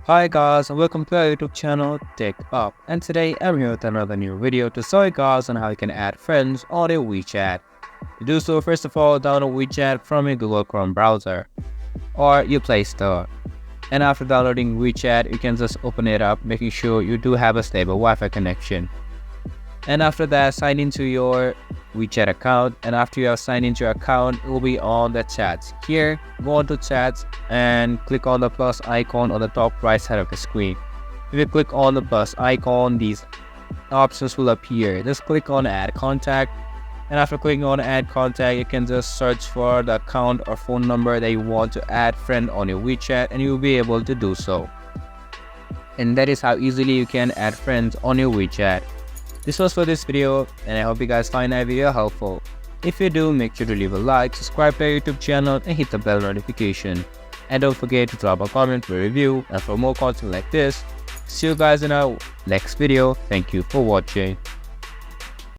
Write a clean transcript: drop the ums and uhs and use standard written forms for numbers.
Hi guys and welcome to our YouTube channel TechUp, and today I'm here with another new video to show you guys on how you can add friends on your Wechat. To do so, first of all, download Wechat from your Google Chrome browser or your Play Store. And after downloading Wechat, you can just open it up, making sure you do have a stable Wi-Fi connection. And after that, sign into your Wechat account, and after you have signed into your account, it will be on the chats. Here, go on to chats and click on the plus icon on the top right side of the screen. If you click on the plus icon, these options will appear. Just click on add contact, and after clicking on add contact, you can just search for the account or phone number that you want to add friend on your Wechat, and you'll be able to do so. And that is how easily you can add friends on your Wechat. This was for this video, and I hope you guys find that video helpful. If you do, make sure to leave a like, subscribe to our YouTube channel, and hit the bell notification. And don't forget to drop a comment or review, and for more content like this, see you guys in our next video. Thank you for watching.